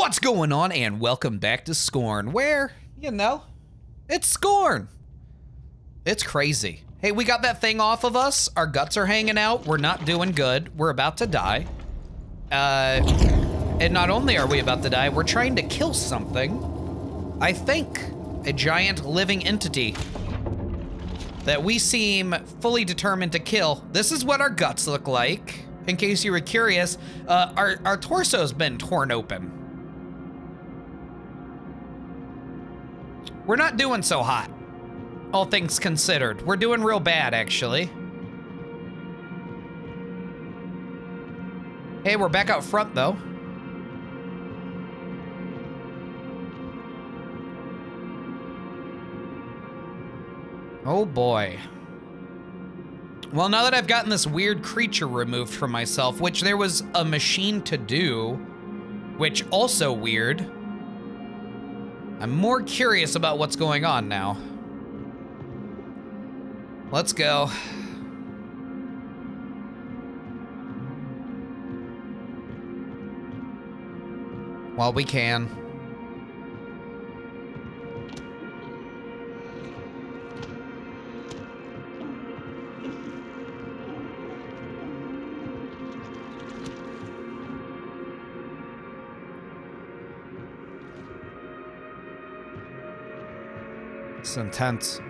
What's going on, and welcome back to Scorn, where, you know, it's Scorn. It's crazy. Hey, we got that thing off of us. Our guts are hanging out. We're not doing good. We're about to die. And not only are we about to die, we're trying to kill something. I think a giant living entity that we seem fully determined to kill. This is what our guts look like. In case you were curious, our torso's been torn open. We're not doing so hot, all things considered. We're doing real bad, actually. Hey, we're back out front, though. Oh, boy. Well, now that I've gotten this weird creature removed from myself, which there was a machine to do, which also weird, I'm more curious about what's going on now. Let's go. While we can. It's intense.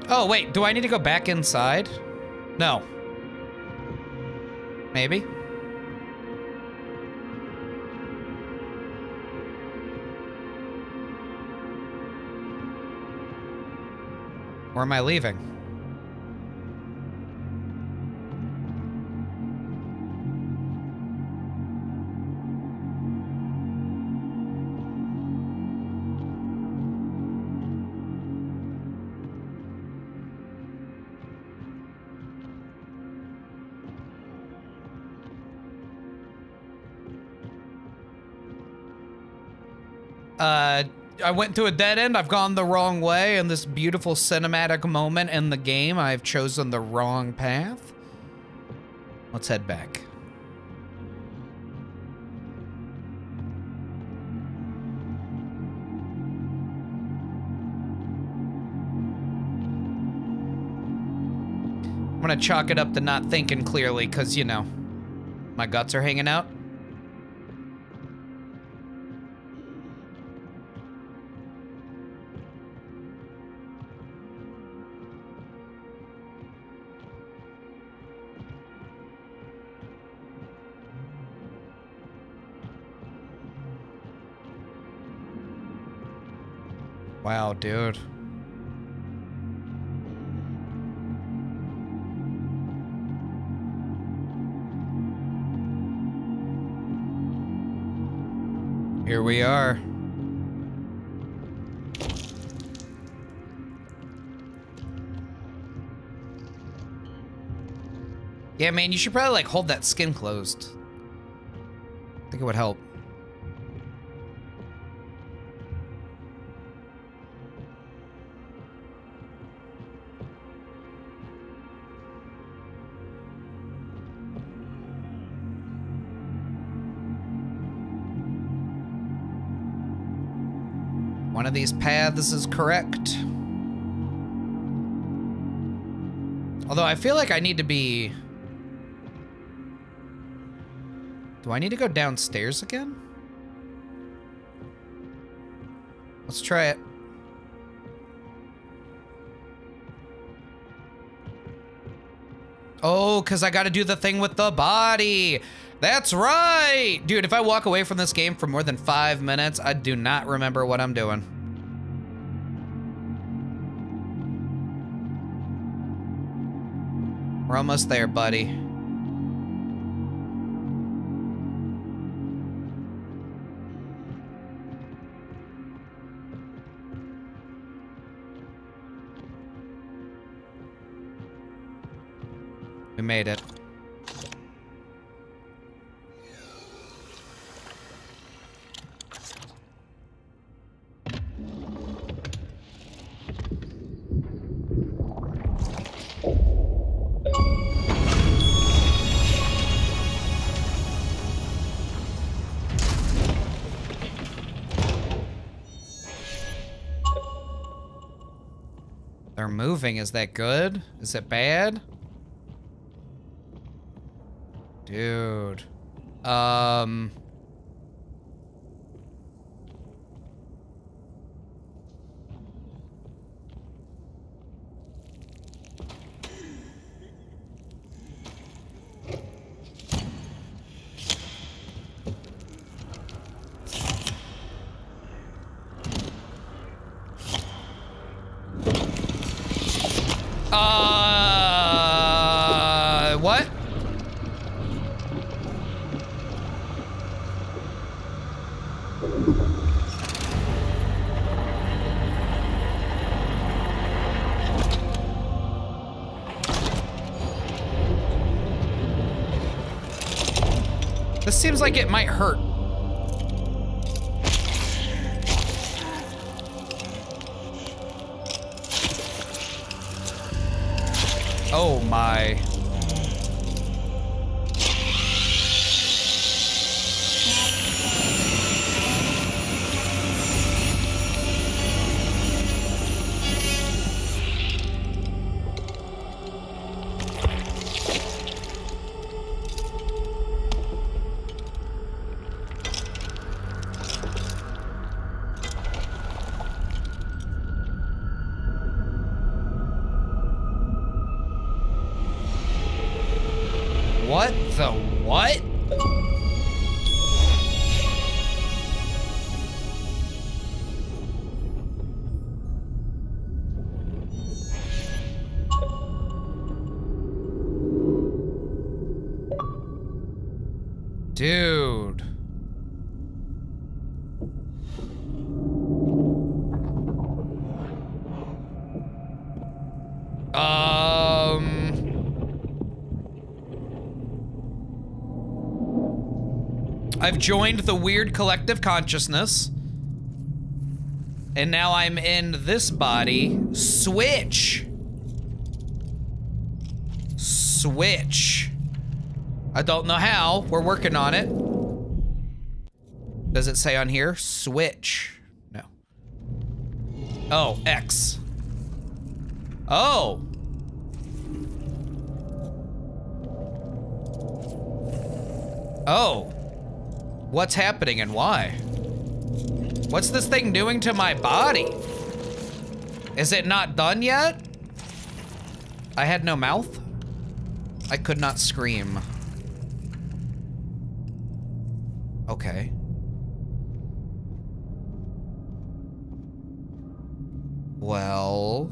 Oh, wait, do I need to go back inside? No. Maybe? Or am I leaving? I went to a dead end. I've gone the wrong way in this beautiful cinematic moment in the game. I've chosen the wrong path. Let's head back. I'm gonna chalk it up to not thinking clearly, because, you know, my guts are hanging out. Wow, dude. Here we are. Yeah, man, you should probably like hold that skin closed. I think it would help. One of these paths is correct. Although I feel like I need to be... Do I need to go downstairs again? Let's try it. Oh, because I got to do the thing with the body. That's right! Dude, if I walk away from this game for more than 5 minutes, I do not remember what I'm doing. We're almost there, buddy. We made it. They're moving. Is that good? Is it bad? Dude. What? This seems like it might hurt. Oh my. What the what? Dude. I've joined the weird collective consciousness. And now I'm in this body. Switch. Switch. I don't know how. We're working on it. Does it say on here? Switch. No. Oh, X. Oh. Oh. What's happening and why? What's this thing doing to my body? Is it not done yet? I had no mouth. I could not scream. Okay. Well,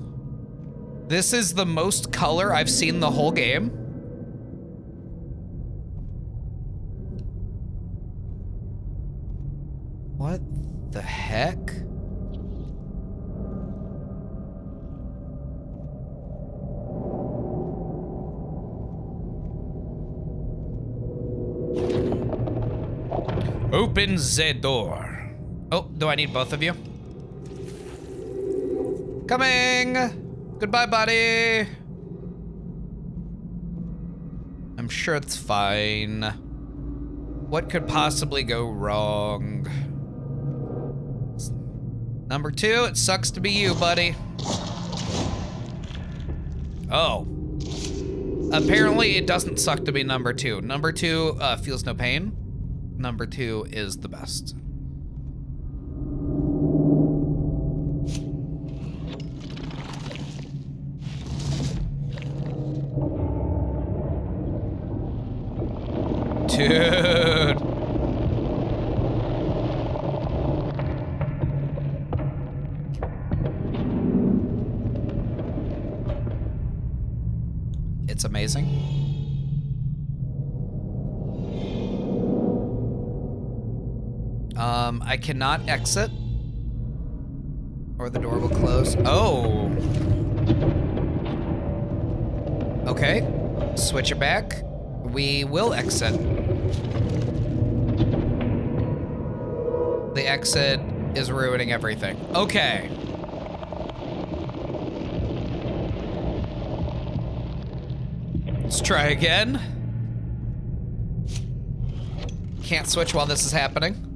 this is the most color I've seen the whole game. What the heck? Open the door. Oh, do I need both of you? Coming! Goodbye, buddy! I'm sure it's fine. What could possibly go wrong? Number 2, it sucks to be you, buddy. Oh. Apparently it doesn't suck to be number 2. Number 2 feels no pain. Number 2 is the best. Dude. It's amazing. I cannot exit, or the door will close. Oh. Okay, switch it back. We will exit. The exit is ruining everything. Okay. Let's try again. Can't switch while this is happening.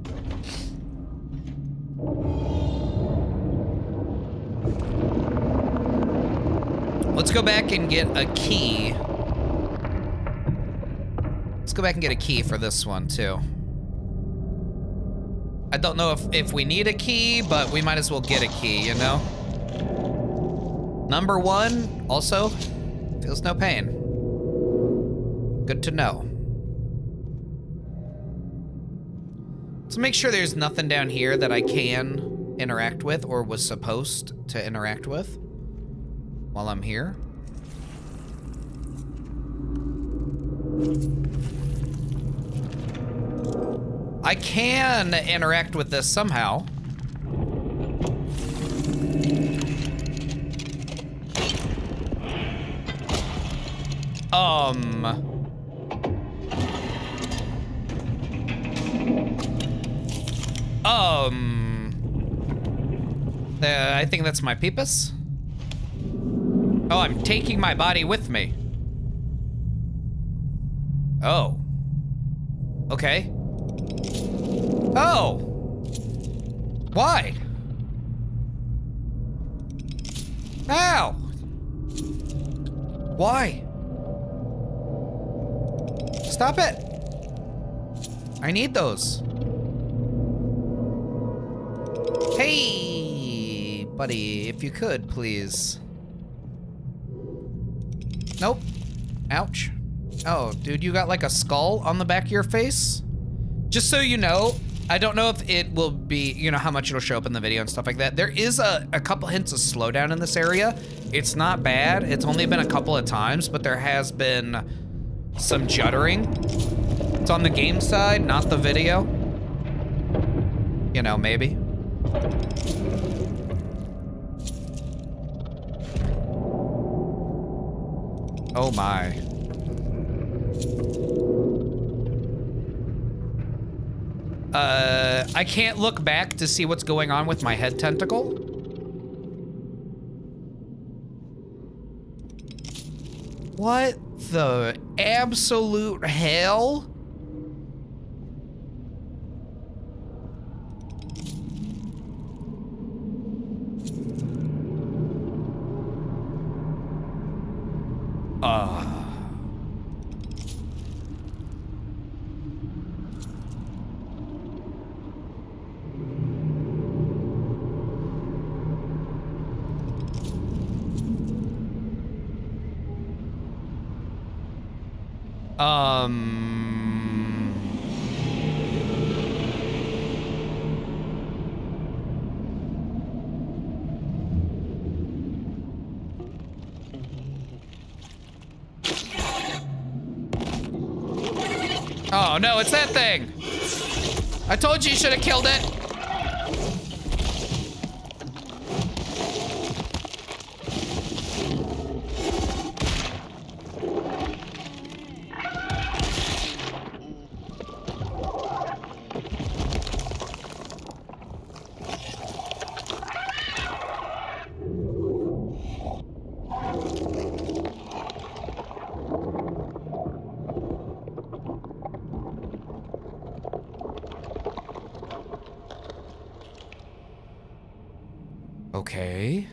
Let's go back and get a key. Let's go back and get a key for this one, too. I don't know if we need a key, but we might as well get a key, you know? Number 1, also, feels no pain. Good to know. Let's make sure there's nothing down here that I can interact with or was supposed to interact with while I'm here. I can interact with this somehow. I think that's my peepus. Oh, I'm taking my body with me. Oh. Okay. Oh. Why? Ow. Why? Stop it. I need those. Hey, buddy, if you could, please. Nope. Ouch. Oh, dude, you got like a skull on the back of your face? Just so you know, I don't know if it will be, you know, how much it'll show up in the video and stuff like that. There is a couple hints of slowdown in this area. It's not bad. It's only been a couple of times, but there has been some juddering. It's on the game side, not the video. You know, maybe. Oh my. I can't look back to see what's going on with my head tentacle. What the absolute hell? Oh no, it's that thing! I told you should have killed it! Okay.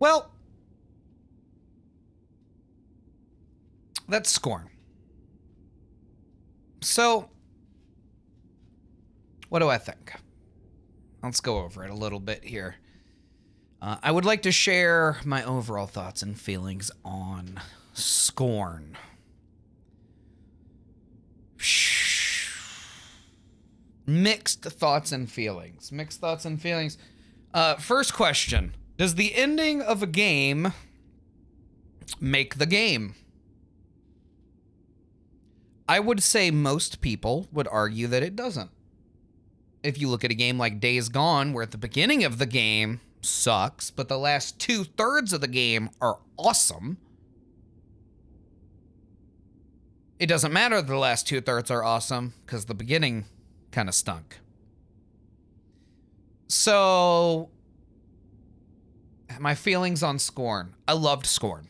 Well, that's Scorn. So, what do I think? Let's go over it a little bit here. I would like to share my overall thoughts and feelings on Scorn. Mixed thoughts and feelings. Mixed thoughts and feelings. First question. Does the ending of a game make the game? I would say most people would argue that it doesn't. If you look at a game like Days Gone, where at the beginning of the game sucks, but the last 2/3 of the game are awesome. It doesn't matter that the last 2/3 are awesome, because the beginning kind of stunk. So, my feelings on Scorn. I loved Scorn.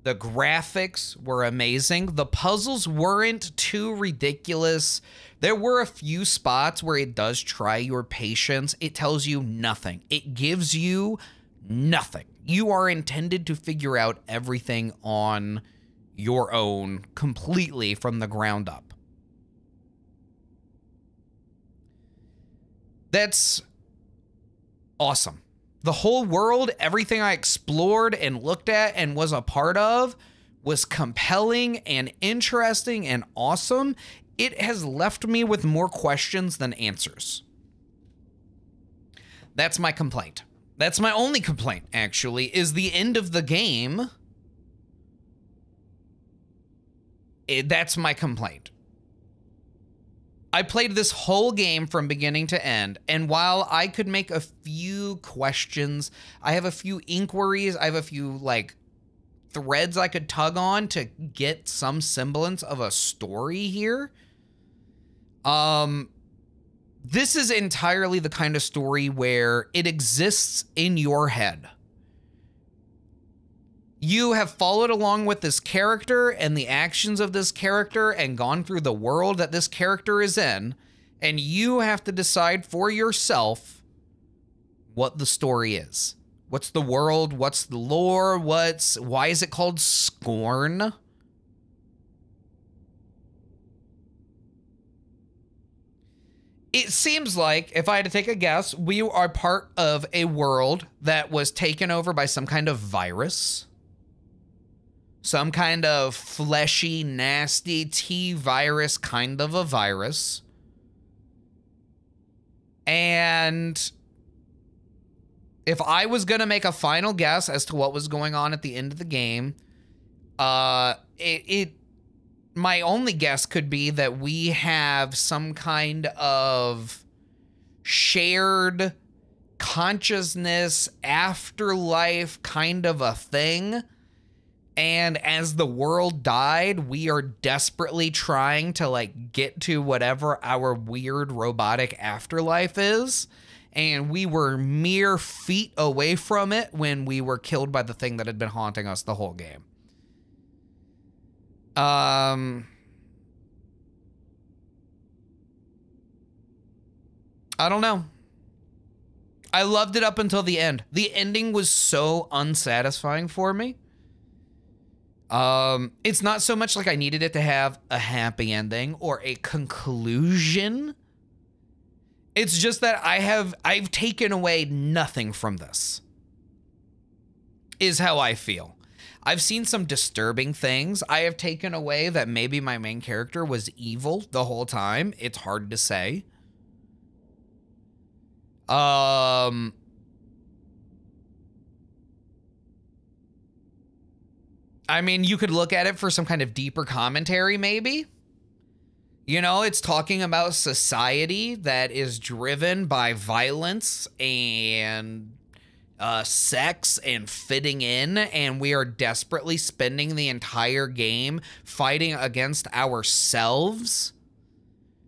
The graphics were amazing. The puzzles weren't too ridiculous. There were a few spots where it does try your patience. It tells you nothing. It gives you nothing. You are intended to figure out everything on your own completely from the ground up. That's awesome. The whole world, everything I explored and looked at and was a part of was compelling and interesting and awesome. It has left me with more questions than answers. That's my complaint. That's my only complaint, actually, is the end of the game. That's my complaint. I played this whole game from beginning to end, and while I could make a few questions, I have a few inquiries, I have a few, like, threads I could tug on to get some semblance of a story here. This is entirely the kind of story where it exists in your head. You have followed along with this character and the actions of this character and gone through the world that this character is in, and you have to decide for yourself what the story is. What's the world? What's the lore? Why is it called Scorn? It seems like, if I had to take a guess, we are part of a world that was taken over by some kind of virus. Some kind of fleshy, nasty T-virus kind of a virus. And if I was going to make a final guess as to what was going on at the end of the game, my only guess could be that we have some kind of shared consciousness, afterlife kind of a thing. And as the world died, we are desperately trying to, like, get to whatever our weird robotic afterlife is. And we were mere feet away from it when we were killed by the thing that had been haunting us the whole game. I don't know. I loved it up until the end. The ending was so unsatisfying for me. It's not so much like I needed it to have a happy ending or a conclusion. It's just that I've taken away nothing from this, is how I feel. I've seen some disturbing things. I have taken away that maybe my main character was evil the whole time. It's hard to say. I mean, you could look at it for some kind of deeper commentary, maybe. You know, it's talking about society that is driven by violence and sex and fitting in, and we are desperately spending the entire game fighting against ourselves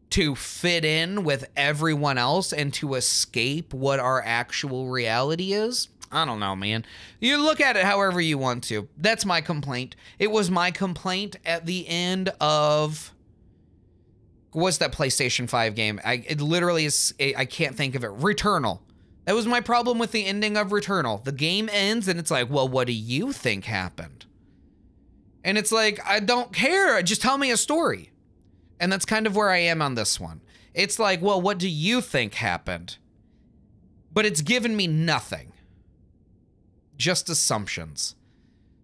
to fit in with everyone else and to escape what our actual reality is. I don't know, man. You look at it however you want to. That's my complaint. It was my complaint at the end of... What's that PlayStation 5 game? It literally is... I can't think of it. Returnal. That was my problem with the ending of Returnal. The game ends and it's like, well, what do you think happened? And it's like, I don't care. Just tell me a story. And that's kind of where I am on this one. It's like, well, what do you think happened? But it's given me nothing. Just assumptions.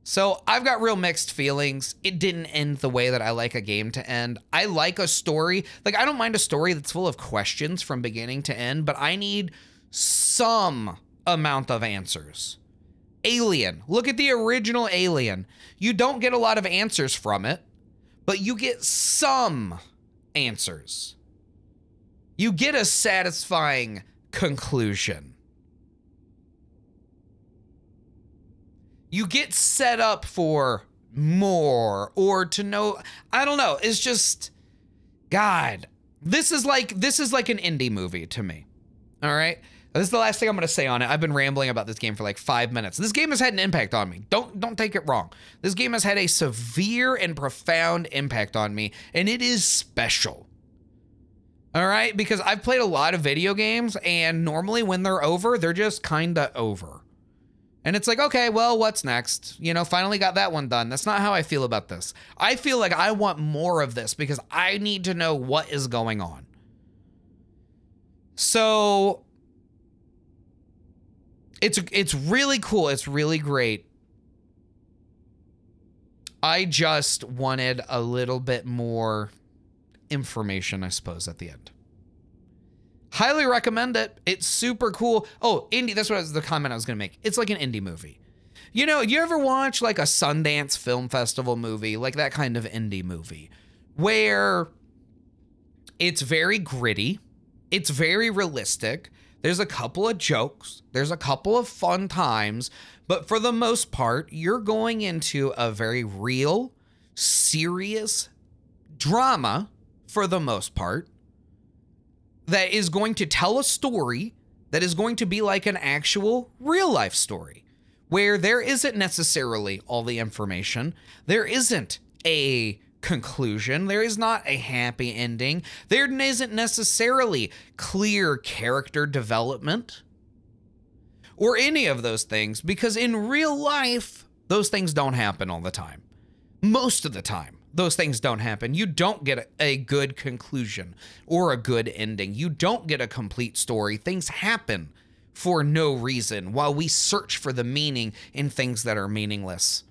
So I've got real mixed feelings. It didn't end the way that I like a game to end. I like a story. Like, I don't mind a story that's full of questions from beginning to end, but I need some amount of answers. Alien. Look at the original Alien. You don't get a lot of answers from it, but you get some answers. You get a satisfying conclusion. You get set up for more or to know. I don't know. It's just, God, this is like an indie movie to me. All right. This is the last thing I'm going to say on it. I've been rambling about this game for like 5 minutes. This game has had an impact on me. Don't take it wrong. This game has had a severe and profound impact on me, and it is special. All right? Because I've played a lot of video games, and normally when they're over, they're just kind of over. And it's like, okay, well, what's next? You know, finally got that one done. That's not how I feel about this. I feel like I want more of this because I need to know what is going on. So it's really cool. It's really great. I just wanted a little bit more information, I suppose, at the end. Highly recommend it. It's super cool. Oh, indie, that's what was the comment I was going to make. It's like an indie movie. You know, you ever watch like a Sundance Film Festival movie, like that kind of indie movie, where it's very gritty, it's very realistic, there's a couple of jokes, there's a couple of fun times, but for the most part, you're going into a very real, serious drama, for the most part, that is going to tell a story that is going to be like an actual real life story, where there isn't necessarily all the information, there isn't a conclusion, there is not a happy ending, there isn't necessarily clear character development or any of those things, because in real life, those things don't happen all the time. Most of the time, those things don't happen. You don't get a good conclusion or a good ending. You don't get a complete story. Things happen for no reason while we search for the meaning in things that are meaningless.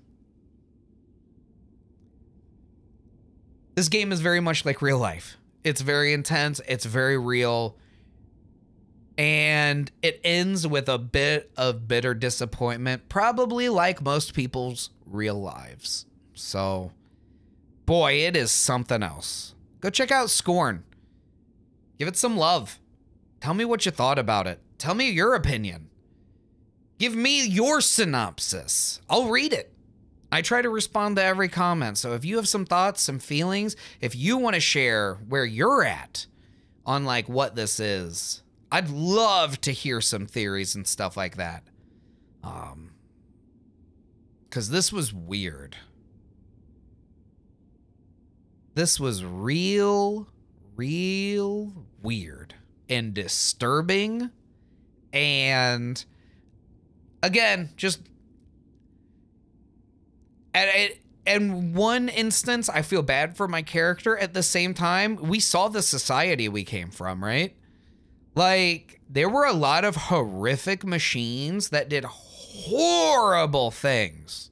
This game is very much like real life. It's very intense. It's very real. And it ends with a bit of bitter disappointment, probably like most people's real lives. So, boy, it is something else. Go check out Scorn. Give it some love. Tell me what you thought about it. Tell me your opinion. Give me your synopsis. I'll read it. I try to respond to every comment. So if you have some thoughts, some feelings, if you want to share where you're at on like what this is, I'd love to hear some theories and stuff like that. 'Cause this was weird. This was real weird and disturbing. And again, just in one instance, I feel bad for my character. At the same time, we saw the society we came from, right? Like, there were a lot of horrific machines that did horrible things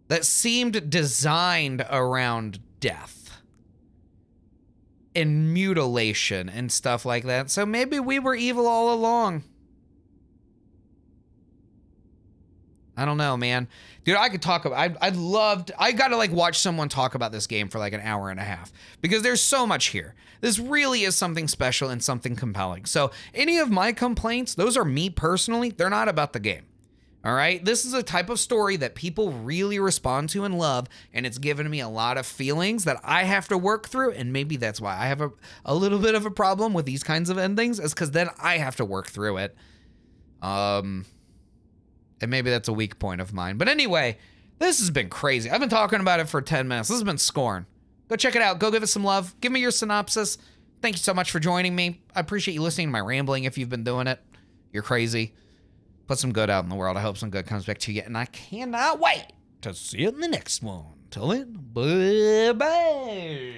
that seemed designed around death and mutilation and stuff like that. So maybe we were evil all along. I don't know, man. Dude, I could talk about, I gotta like watch someone talk about this game for like an hour and a half because there's so much here. This really is something special and something compelling. So any of my complaints, those are me personally, they're not about the game. All right, this is a type of story that people really respond to and love, and it's given me a lot of feelings that I have to work through, and maybe that's why I have a little bit of a problem with these kinds of endings, is because then I have to work through it. And maybe that's a weak point of mine. But anyway, this has been crazy. I've been talking about it for 10 minutes. This has been Scorn. Go check it out. Go give it some love. Give me your synopsis. Thank you so much for joining me. I appreciate you listening to my rambling if you've been doing it. You're crazy. Put some good out in the world. I hope some good comes back to you, and I cannot wait to see you in the next one. Till then, bye-bye.